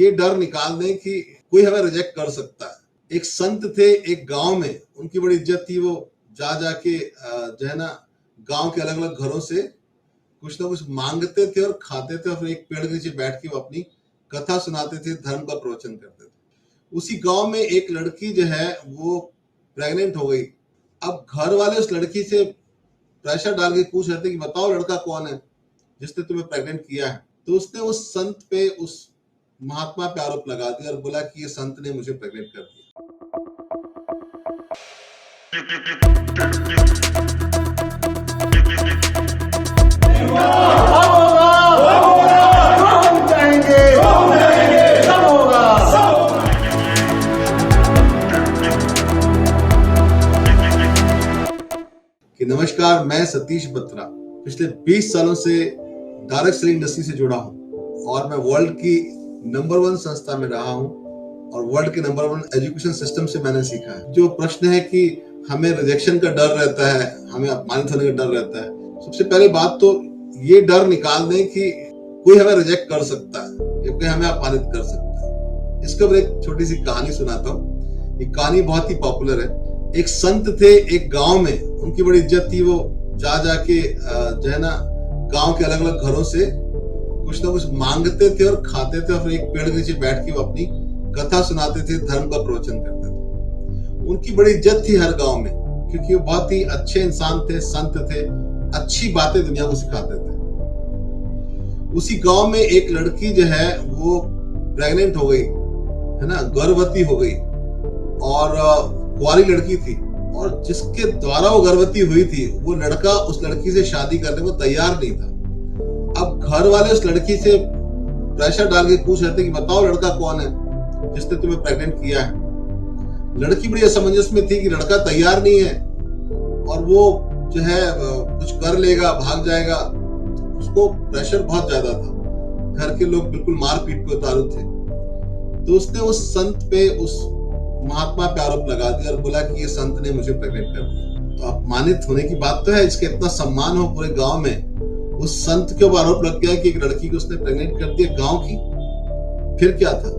ये डर निकाल दें कि कोई हमें रिजेक्ट कर सकता है। एक संत थे एक गांव में, उनकी बड़ी इज्जत थी। वो जा जाके जो है ना गांव के अलग अलग घरों से कुछ ना कुछ मांगते थे और खाते थे, और फिर एक पेड़ के नीचे बैठ के वो अपनी कथा सुनाते थे, धर्म का प्रवचन करते थे। उसी गांव में एक लड़की जो है वो प्रेग्नेंट हो गई। अब घर वाले उस लड़की से प्रेशर डाल के पूछ रहे थे कि बताओ लड़का कौन है जिसने तुम्हें प्रेग्नेंट किया है। तो उसने उस संत पे, उस महात्मा पे आरोप लगा दिया और बोला कि ये संत ने मुझे प्रेग्नेंट कर दिया। कि नमस्कार, मैं सतीश बत्रा पिछले 20 सालों से डायरेक्ट सेलिंग इंडस्ट्री से जुड़ा हूं और मैं वर्ल्ड की नंबर 1 संस्था में रहा हूं और वर्ल्ड के नंबर 1 एजुकेशन सिस्टम से मैंने सीखा है। जो प्रश्न है कि हमें रिजेक्शन का डर रहता है, हमें अपमानित होने का डर रहता है, सबसे पहले बात तो ये डर निकाल दें कि कोई हमें रिजेक्ट कर सकता है या कोई हमें अपमानित कर सकता है। इसके ऊपर एक छोटी सी कहानी सुनाता हूँ। ये कहानी बहुत ही पॉपुलर है। एक संत थे एक गांव में, उनकी बड़ी इज्जत थी। वो जा जाके जो है ना गांव के अलग अलग घरों से कुछ ना कुछ मांगते थे और खाते थे, और फिर एक पेड़ के नीचे बैठ के वो अपनी कथा सुनाते थे, धर्म का प्रवचन करते थे। उनकी बड़ी इज्जत थी हर गांव में, क्योंकि वो बहुत ही अच्छे इंसान थे, संत थे, अच्छी बातें दुनिया को सिखाते थे। उसी गांव में एक लड़की जो है वो प्रेग्नेंट हो गई, है ना, गर्भवती हो गई, और कुंवारी लड़की थी। और जिसके द्वारा वो गर्भवती हुई थी वो लड़का उस लड़की से शादी करने को तैयार नहीं था। अब घर वाले उस लड़की से प्रेशर डाल के पूछ रहे थे कि बताओ लड़का कौन है जिसने तुम्हें प्रेग्नेंट किया है। लड़की बड़ी असमंजस में थी कि लड़का तैयार नहीं है और वो जो है कुछ कर लेगा, भाग जाएगा। उसको प्रेशर बहुत ज्यादा था, घर के लोग बिल्कुल मारपीट पे उतारू थे। तो उसने उस संत पे, उस महात्मा पे आरोप लगा दिया और बोला कि ये संत ने मुझे प्रेग्नेंट कर दिया। तो अपमानित होने की बात तो है, इसके इतना सम्मान हो पूरे गांव में। उस संत के ऊपर आरोप लग गया कि एक लड़की को उसने प्रेग्नेंट कर दिया गांव की। फिर क्या था,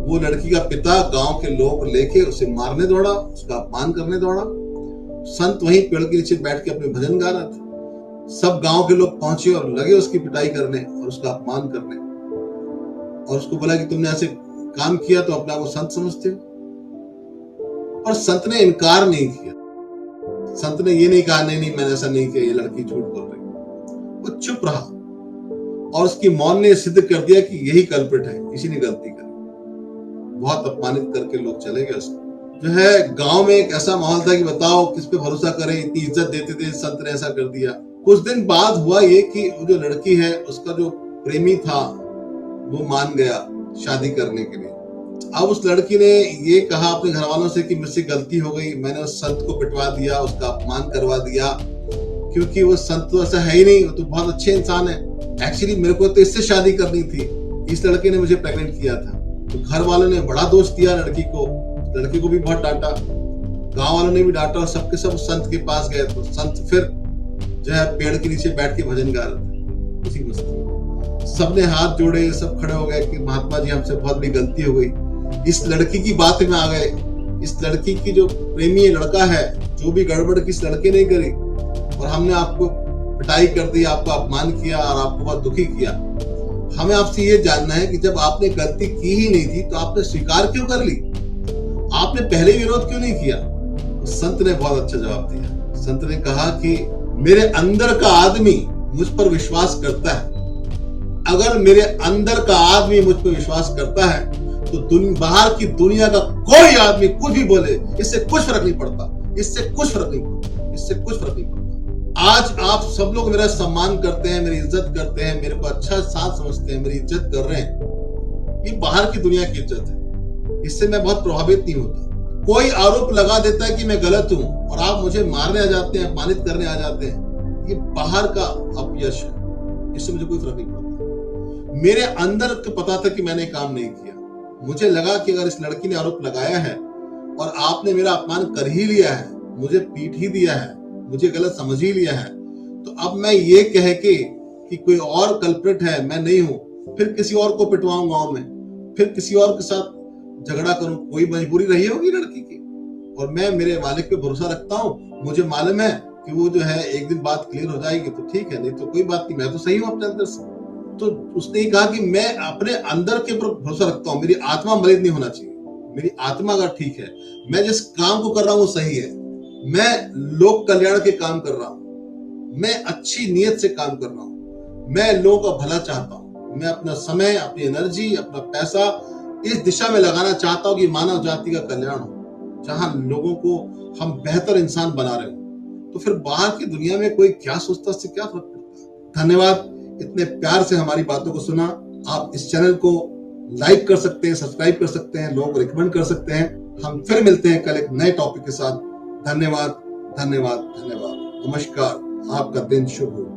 वो लड़की का पिता गांव के लोग लेके उसे मारने दौड़ा, उसका अपमान करने दौड़ा। संत वहीं पेड़ के नीचे बैठ के अपने भजन गा रहा था। सब गांव के लोग पहुंचे और लगे उसकी पिटाई करने और उसका अपमान करने, और उसको बोला कि तुमने ऐसे काम किया तो अपने आप को संत समझते हो। और संत ने इनकार नहीं किया। संत ने ये नहीं कहा नहीं नहीं मैंने ऐसा नहीं किया, ये लड़की झूठ बोल रही। वो चुप रहा और उसकी मौन ने सिद्ध कर दिया कि यही कल्प्रिट है, इसी ने गलती करी। बहुत अपमानित करके लोग चले गए। उसको जो है गांव में एक ऐसा माहौल था कि बताओ किस पे भरोसा करें, इतनी इज्जत देते थे, संत ने ऐसा कर दिया। कुछ दिन बाद हुआ ये कि वो जो लड़की है उसका जो प्रेमी था वो मान गया शादी करने के लिए। अब उस लड़की ने ये कहा अपने घर वालों से कि मुझसे गलती हो गई, मैंने उस संत को पिटवा दिया, उसका अपमान करवा दिया, क्योंकि वो संत तो ऐसा है ही नहीं, वो तो बहुत अच्छे इंसान है। एक्चुअली मेरे को तो इससे शादी करनी थी, इस लड़के ने मुझे प्रेग्नेंट किया था। तो घर वालों ने बड़ा दोष दिया लड़की को भी बहुत डांटा, गांव वालों ने भी डांटा, और सबके सब संत के पास गए। तो संत फिर जो है पेड़ के नीचे बैठ के भजन गा रहे थे उसी मस्ती में। सबने हाथ जोड़े, सब खड़े हो गए कि महात्मा जी हमसे बहुत बड़ी गलती हो गई। इस लड़की की बात में आ गए। इस लड़की की जो प्रेमी लड़का है, जो भी गड़बड़ किस लड़के ने करी, और हमने आपको पिटाई कर दी, आपको अपमान किया और आपको बहुत दुखी किया। हमें आपसे ये जानना है कि जब आपने गलती की ही नहीं थी तो आपने स्वीकार क्यों कर ली, आपने पहले विरोध क्यों नहीं किया। संत ने बहुत अच्छा जवाब दिया। संत ने कहा कि मेरे अंदर का आदमी मुझ पर विश्वास करता है। अगर मेरे अंदर का आदमी मुझ पर विश्वास करता है तो बाहर की दुनिया का कोई आदमी कुछ भी बोले, इससे कुछ फर्क नहीं पड़ता, इससे कुछ फर्क नहीं पड़ता। आज आप सब लोग मेरा सम्मान करते हैं, मेरी इज्जत करते हैं, मेरे को अच्छा साथ समझते हैं, मेरी इज्जत कर रहे हैं। ये बाहर की दुनिया की इज्जत है, इससे मैं बहुत प्रभावित नहीं होता। कोई आरोप लगा देता है कि मैं गलत हूं और आप मुझे मारने आ जाते हैं, अपमानित करने आ जाते हैं, ये बाहर का अपयश है, इससे मुझे कोई फर्क नहीं पड़ता। मेरे अंदर तो पता था कि मैंने काम नहीं किया। मुझे लगा कि अगर इस लड़की ने आरोप लगाया है और आपने मेरा अपमान कर ही लिया है, मुझे पीट ही दिया है, मुझे गलत समझ ही लिया है, तो अब मैं ये कह के कि कोई और कल्प्रिट है, मैं नहीं हूं, फिर किसी और को पिटवाऊं गांव में, फिर किसी और के साथ झगड़ा करूं? कोई मजबूरी रही होगी लड़की की। और मैं मेरे मालिक पे भरोसा रखता हूं, मुझे मालूम है कि वो जो है एक दिन बात क्लियर हो जाएगी तो ठीक है, नहीं तो कोई बात नहीं, मैं तो सही हूं अपने अंदर से। तो उसने कहा कि मैं अपने अंदर के ऊपर भरोसा रखता हूं, मेरी आत्मा मलिन नहीं होना चाहिए। मेरी आत्मा अगर ठीक है, मैं जिस काम को कर रहा हूं वो सही है, मैं लोक कल्याण के काम कर रहा हूं, मैं अच्छी नीयत से काम कर रहा हूं, मैं लोगों का भला चाहता हूं, मैं अपना समय, अपनी एनर्जी, अपना पैसा इस दिशा में लगाना चाहता हूं कि मानव जाति का कल्याण हो, जहां लोगों को हम बेहतर इंसान बना रहे हो। तो फिर बाहर की दुनिया में कोई क्या सोचता, इससे क्या फर्क पड़ता है। धन्यवाद, इतने प्यार से हमारी बातों को सुना। आप इस चैनल को लाइक कर सकते हैं, सब्सक्राइब कर सकते हैं, लोगों को रिकमेंड कर सकते हैं। हम फिर मिलते हैं कल एक नए टॉपिक के साथ। धन्यवाद, धन्यवाद, धन्यवाद। नमस्कार, आपका दिन शुभ हो।